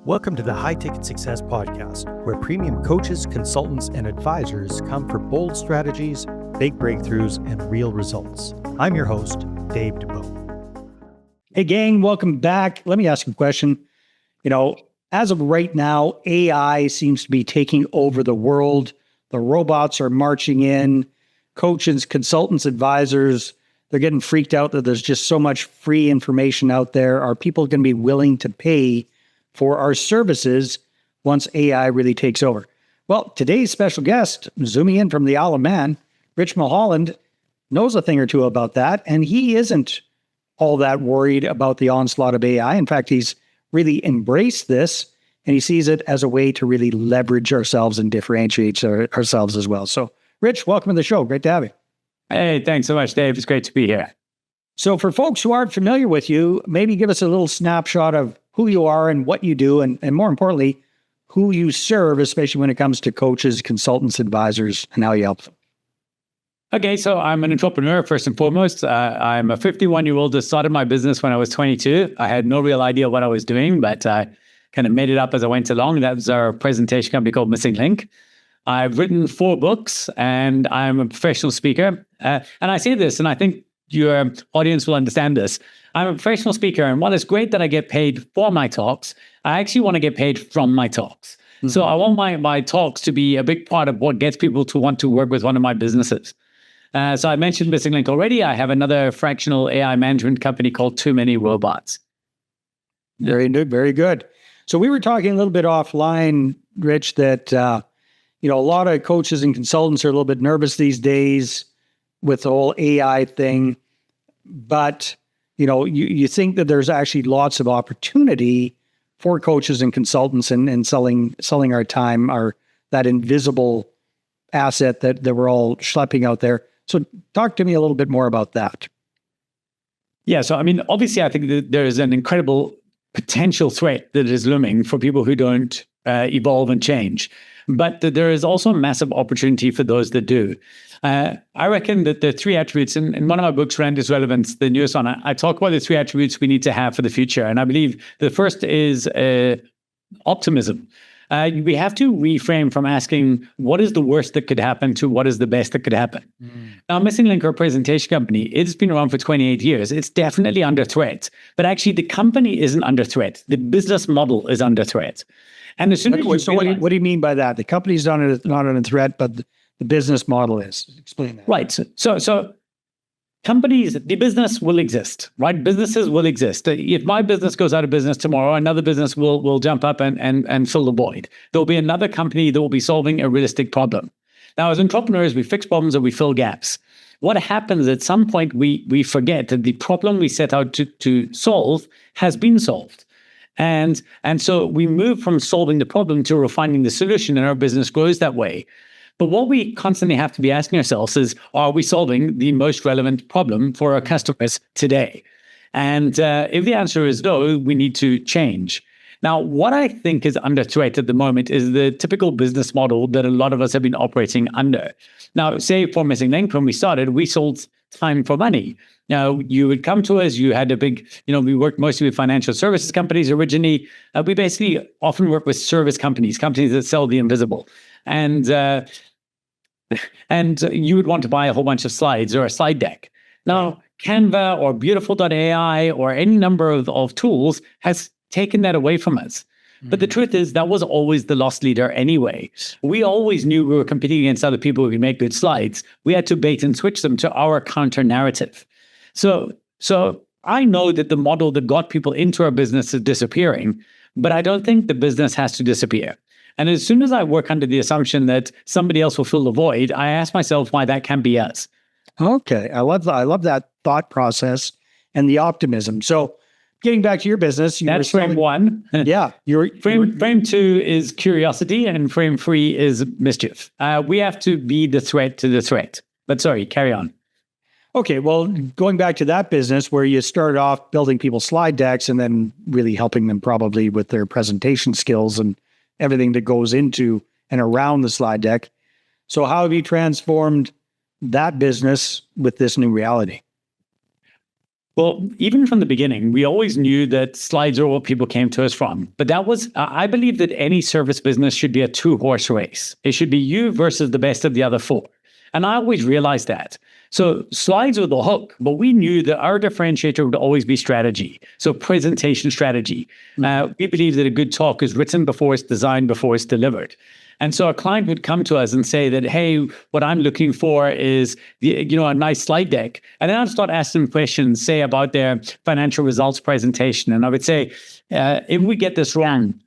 Welcome to the High Ticket Success Podcast, where premium coaches, consultants, and advisors come for bold strategies, big breakthroughs, and real results. I'm your host, Dave DeBow. Hey, gang, welcome back. Let me ask you a question. As of right now, AI seems to be taking over the world. The robots are marching in. Coaches, consultants, advisors, they're getting freaked out that there's just so much free information out there. Are people going to be willing to pay for our services once AI really takes over? Well, today's special guest, zooming in from the Isle of Man, Rich Mulholland, knows a thing or two about that, and he isn't all that worried about the onslaught of AI. In fact, he's really embraced this, and he sees it as a way to really leverage ourselves and differentiate ourselves as well. So, Rich, welcome to the show. Great to have you. Hey, thanks so much, Dave. It's great to be here. So for folks who aren't familiar with you, maybe give us a little snapshot of who you are and what you do, and more importantly, who you serve, especially when it comes to coaches, consultants, advisors, and how you help them. Okay, so I'm an entrepreneur, first and foremost. I'm a 51-year-old that started my business when I was 22. I had no real idea what I was doing, but I kind of made it up as I went along. That was our presentation company called Missing Link. I've written 4 books, and I'm a professional speaker. And I say this, and I think your audience will understand this. I'm a professional speaker, and while it's great that I get paid for my talks, I actually want to get paid from my talks. Mm-hmm. So I want my talks to be a big part of what gets people to want to work with one of my businesses. So I mentioned Missing Link already. I have another fractional AI management company called Too Many Robots. Very good, very good. So we were talking a little bit offline, Rich, that a lot of coaches and consultants are a little bit nervous these days with the whole AI thing, but you think that there's actually lots of opportunity for coaches and consultants and selling our time, that invisible asset that we're all schlepping out there. So talk to me a little bit more about that. Yeah, so obviously I think that there is an incredible potential threat that is looming for people who don't evolve and change. But there is also a massive opportunity for those that do. I reckon that the 3 attributes, in one of my books, Relentless Relevance, the newest one, I talk about the 3 attributes we need to have for the future. And I believe the first is optimism. We have to reframe from asking, what is the worst that could happen to what is the best that could happen? Now, Missing Link, our presentation company, it's been around for 28 years. It's definitely under threat. But actually, the company isn't under threat. The business model is under threat. And as soon as what do you mean by that? The company's not under threat, but the business model is. Explain that. Right. So companies, the business will exist, right? Businesses will exist. If my business goes out of business tomorrow, another business will jump up and fill the void. There'll be another company that will be solving a realistic problem. Now, as entrepreneurs, we fix problems and we fill gaps. What happens at some point, we forget that the problem we set out to solve has been solved. And so we move from solving the problem to refining the solution, and our business grows that way. But what we constantly have to be asking ourselves is, are we solving the most relevant problem for our customers today? And if the answer is no, we need to change. Now, what I think is under threat at the moment is the typical business model that a lot of us have been operating under. Now, say for Missing Link, when we started, we sold time for money. Now, you would come to us, you had a big, we worked mostly with financial services companies originally. We basically often work with service companies that sell the invisible. And you would want to buy a whole bunch of slides or a slide deck. Now, Canva or Beautiful.ai or any number of tools has taken that away from us. But the truth is that was always the loss leader anyway. We always knew we were competing against other people who could make good slides. We had to bait and switch them to our counter narrative. So I know that the model that got people into our business is disappearing, but I don't think the business has to disappear. And as soon as I work under the assumption that somebody else will fill the void, I ask myself why that can't be us. Okay. I love that thought process and the optimism. So getting back to your business, that's frame 1. Yeah. Frame 2 is curiosity, and frame 3 is mischief. We have to be the threat to the threat. But sorry, carry on. Okay, well, going back to that business where you started off building people's slide decks and then really helping them probably with their presentation skills and everything that goes into and around the slide deck. So how have you transformed that business with this new reality? Well, even from the beginning, we always knew that slides are what people came to us from. But that was, I believe that any service business should be a two-horse race. It should be you versus the best of the other four. And I always realized that. So slides were the hook, but we knew that our differentiator would always be strategy. So presentation strategy. We believe that a good talk is written before it's designed, before it's delivered. And so a client would come to us and say that, hey, what I'm looking for is, a nice slide deck. And then I'd start asking them questions, say, about their financial results presentation. And I would say, if we get this wrong,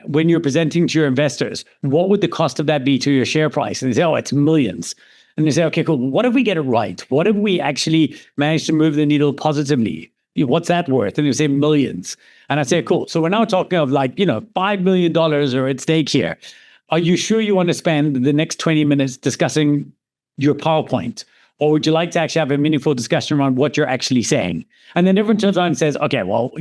when you're presenting to your investors, what would the cost of that be to your share price? And they say, oh, it's millions. And they say, okay, cool. What if we get it right? What if we actually manage to move the needle positively? What's that worth? And you say millions. And I say, cool. So we're now talking of $5 million are at stake here. Are you sure you want to spend the next 20 minutes discussing your PowerPoint? Or would you like to actually have a meaningful discussion around what you're actually saying? And then everyone turns around and says, okay, well,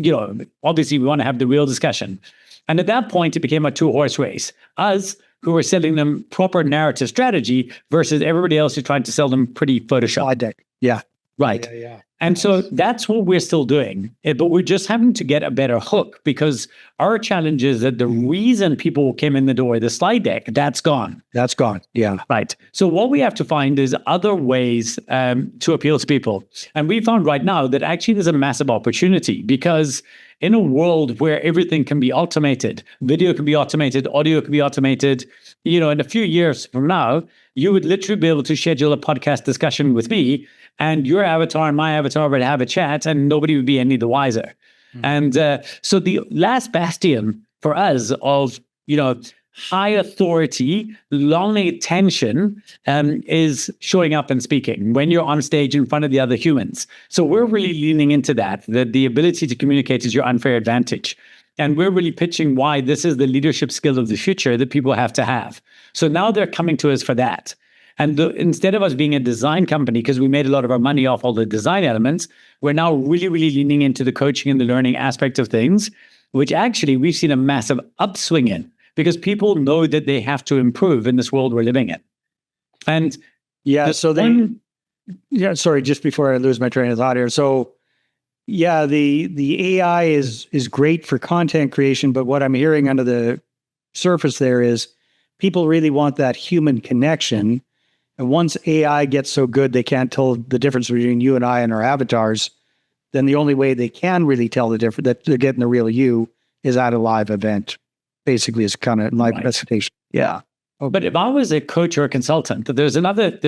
obviously we want to have the real discussion. And at that point, it became a two-horse race. Us, who were selling them proper narrative strategy, versus everybody else who's trying to sell them pretty Photoshop. Slide deck. Yeah. Right. And so that's what we're still doing. But we're just having to get a better hook, because our challenge is that the reason people came in the door, the slide deck, that's gone. That's gone. Yeah. Right. So what we have to find is other ways to appeal to people. And we found right now that actually there's a massive opportunity, because in a world where everything can be automated, video can be automated, audio can be automated, in a few years from now, you would literally be able to schedule a podcast discussion with me, and your avatar and my avatar would have a chat, and nobody would be any the wiser. Mm-hmm. And so the last bastion for us of, high authority, long attention is showing up and speaking when you're on stage in front of the other humans. So we're really leaning into that the ability to communicate is your unfair advantage. And we're really pitching why this is the leadership skill of the future that people have to have. So now they're coming to us for that. And instead of us being a design company, because we made a lot of our money off all the design elements, we're now really, really leaning into the coaching and the learning aspect of things, which actually we've seen a massive upswing in, because people know that they have to improve in this world we're living in. And sorry, just before I lose my train of thought here. So yeah, the AI is great for content creation, but what I'm hearing under the surface there is people really want that human connection. And once AI gets so good they can't tell the difference between you and I and our avatars, then the only way they can really tell the difference, that they're getting the real you, is at a live event. Basically, is kind of my presentation. Yeah. Okay. But if I was a coach or a consultant, there's another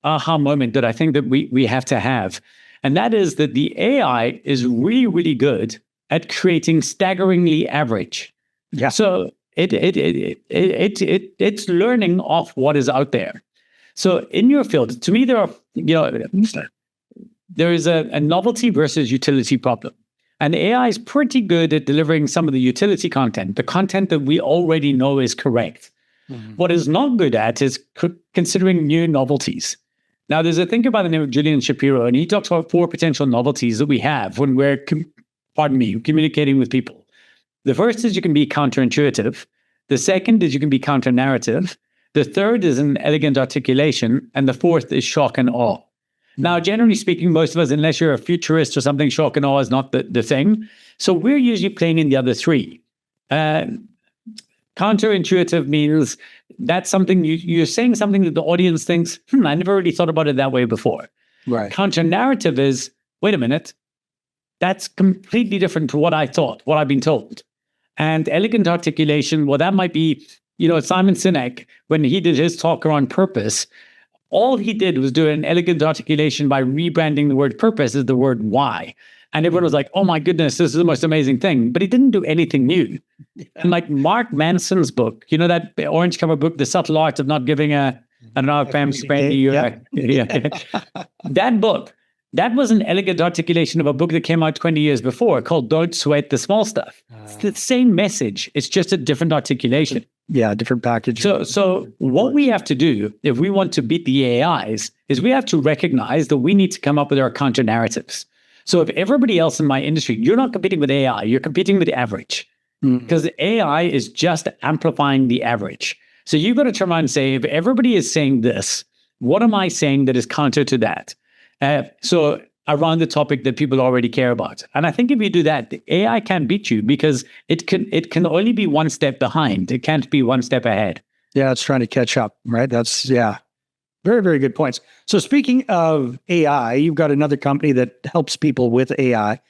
aha moment that I think that we have to have. And that is that the AI is really, really good at creating staggeringly average. Yeah. So it's learning off what is out there. So in your field, to me, there is a novelty versus utility problem. And AI is pretty good at delivering some of the utility content, the content that we already know is correct. Mm-hmm. What it's not good at is considering new novelties. Now, there's a thinker by the name of Julian Shapiro, and he talks about 4 potential novelties that we have when we're, communicating with people. The first is you can be counterintuitive. The second is you can be counter-narrative. The third is an elegant articulation. And the fourth is shock and awe. Now, generally speaking, most of us, unless you're a futurist or something, shock and awe is not the thing. So we're usually playing in the other 3. Counterintuitive means that's something you're saying something that the audience thinks, I never really thought about it that way before. Right. Counter-narrative is, wait a minute, that's completely different to what I thought, what I've been told. And elegant articulation, well, that might be, Simon Sinek, when he did his talk around purpose, all he did was do an elegant articulation by rebranding the word purpose as the word why. And everyone was like, oh my goodness, this is the most amazing thing. But he didn't do anything new. Yeah. And like Mark Manson's book, that orange cover book, The Subtle Art of Not Giving I don't know if I'm spending you. That book, that was an elegant articulation of a book that came out 20 years before called Don't Sweat the Small Stuff. It's the same message. It's just a different articulation. Yeah, different package. So what we have to do if we want to beat the AIs is we have to recognize that we need to come up with our counter narratives. So if everybody else in my industry, you're not competing with AI, you're competing with the average. Because AI is just amplifying the average. So you've got to turn around and say, if everybody is saying this, what am I saying that is counter to that? So around the topic that people already care about. And I think if you do that, the AI can beat you because it can only be one step behind. It can't be one step ahead. Yeah, it's trying to catch up, right? That's, yeah, very, very good points. So speaking of AI, you've got another company that helps people with AI.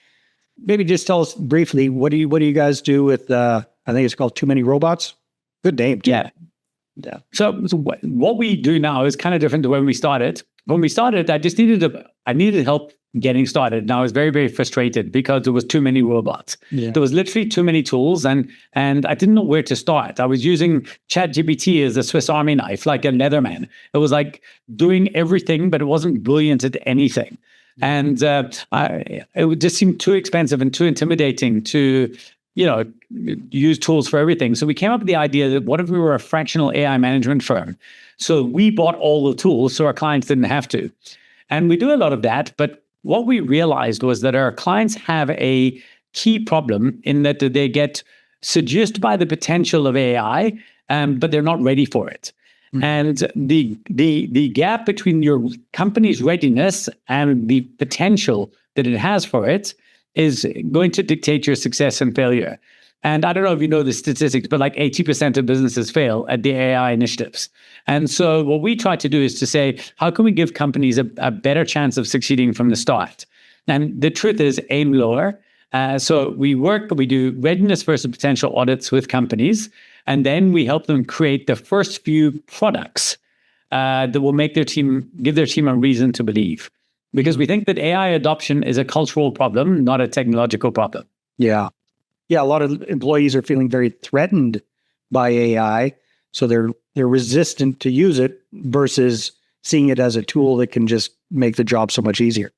Maybe just tell us briefly, what do you guys do with, I think it's called Too Many Robots? Good name, too. Yeah. Yeah. So what we do now is kind of different to when we started. When we started, I needed help getting started. And I was very, very frustrated because there was too many robots. Yeah. There was literally too many tools and I didn't know where to start. I was using ChatGPT as a Swiss Army knife, like a Leatherman. It was like doing everything, but it wasn't brilliant at anything. And it would just seem too expensive and too intimidating to, use tools for everything. So we came up with the idea that what if we were a fractional AI management firm? So we bought all the tools so our clients didn't have to. And we do a lot of that. But what we realized was that our clients have a key problem in that they get seduced by the potential of AI, but they're not ready for it. Mm-hmm. And the gap between your company's readiness and the potential that it has for it is going to dictate your success and failure. And I don't know if you know the statistics, but like 80% of businesses fail at the AI initiatives. And so what we try to do is to say, how can we give companies a better chance of succeeding from the start? And the truth is, aim lower. So we do readiness versus potential audits with companies, and then we help them create the first few products that will give their team a reason to believe. Because we think that AI adoption is a cultural problem, not a technological problem. Yeah. Yeah, a lot of employees are feeling very threatened by AI, so they're resistant to use it versus seeing it as a tool that can just make the job so much easier.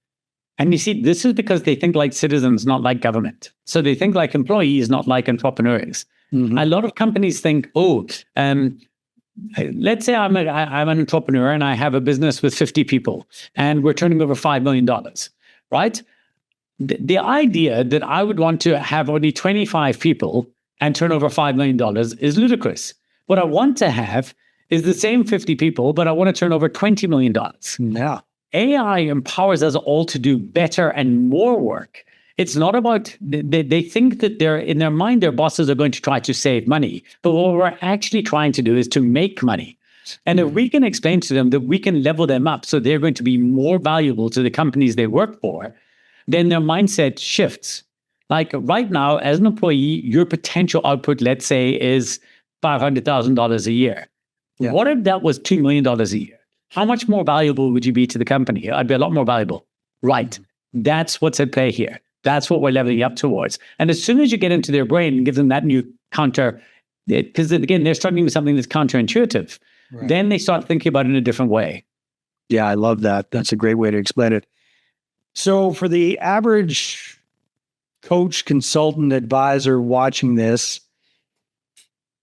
And you see, this is because they think like citizens, not like government. So they think like employees, not like entrepreneurs. Mm-hmm. A lot of companies think, let's say I'm an entrepreneur and I have a business with 50 people and we're turning over $5 million, right? The idea that I would want to have only 25 people and turn over $5 million is ludicrous. What I want to have is the same 50 people, but I want to turn over $20 million. Yeah. AI empowers us all to do better and more work. It's not about, they think that in their mind, their bosses are going to try to save money. But what we're actually trying to do is to make money. And if we can explain to them that we can level them up so they're going to be more valuable to the companies they work for, then their mindset shifts. Like right now, as an employee, your potential output, let's say, is $500,000 a year. Yeah. What if that was $2 million a year? How much more valuable would you be to the company? I'd be a lot more valuable. Right. That's what's at play here. That's what we're leveling up towards. And as soon as you get into their brain and give them that new counter, because again, they're starting with something that's counterintuitive, right, then they start thinking about it in a different way. Yeah, I love that. That's a great way to explain it. So for the average coach, consultant, advisor watching this,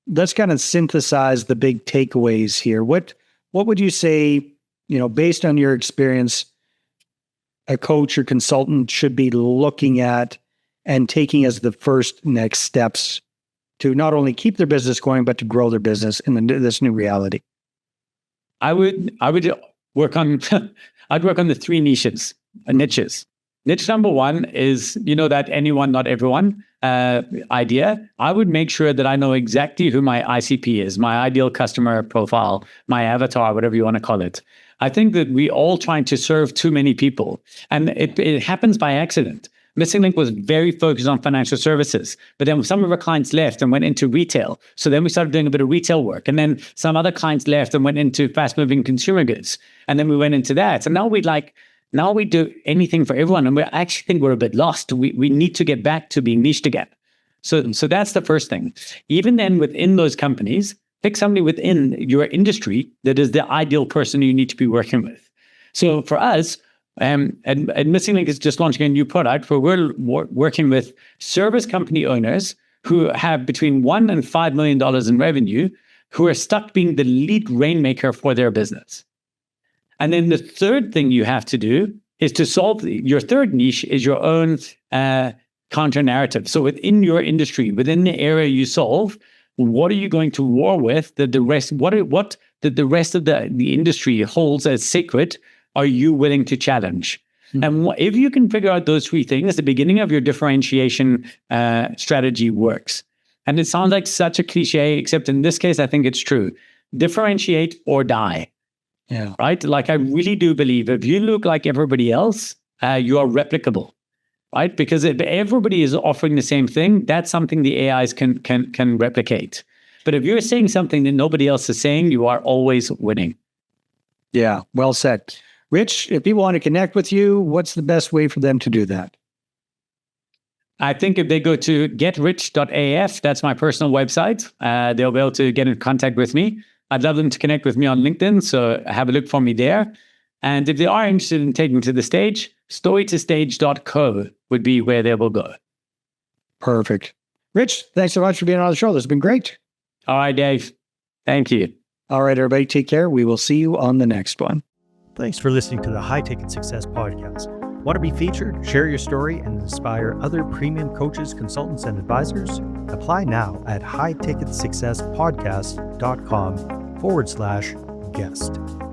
let's kind of synthesize the big takeaways here. What would you say, based on your experience, a coach or consultant should be looking at and taking as the first next steps to not only keep their business going, but to grow their business in this new reality? I would work on, I'd work on the three niches. Niche number one is, that anyone, not everyone idea. I would make sure that I know exactly who my ICP is, my ideal customer profile, my avatar, whatever you want to call it. I think that we all trying to serve too many people, and it happens by accident. Missing Link was very focused on financial services, but then some of our clients left and went into retail. So then we started doing a bit of retail work, and then some other clients left and went into fast-moving consumer goods, and then we went into that. And now we do anything for everyone, and we actually think we're a bit lost. We need to get back to being niched again. So that's the first thing. Even then, within those companies, pick somebody within your industry that is the ideal person you need to be working with. So for us, and Missing Link is just launching a new product where we're working with service company owners who have between $1 and $5 million in revenue, who are stuck being the lead rainmaker for their business. And then the third thing you have to do is to solve your third niche is your own counter narrative. So within your industry, within the area you solve, what are you going to war with that the rest of the industry holds as sacred? Are you willing to challenge? And if you can figure out those three things, the beginning of your differentiation strategy works. And it sounds like such a cliche, except in this case, I think it's true. Differentiate or die. Yeah. Right? Like I really do believe if you look like everybody else, you are replicable. Right? Because if everybody is offering the same thing, that's something the AIs can replicate. But if you're saying something that nobody else is saying, you are always winning. Yeah. Well said. Rich, if people want to connect with you, what's the best way for them to do that? I think if they go to getrich.af, that's my personal website, they'll be able to get in contact with me. I'd love them to connect with me on LinkedIn, so have a look for me there. And if they are interested in taking to the stage, storytostage.co would be where they will go. Perfect. Rich, thanks so much for being on the show. This has been great. All right, Dave. Thank you. All right, everybody, take care. We will see you on the next one. Thanks for listening to the High Ticket Success Podcast. Want to be featured? Share your story and inspire other premium coaches, consultants, and advisors? Apply now at highticketsuccesspodcast.com/guest.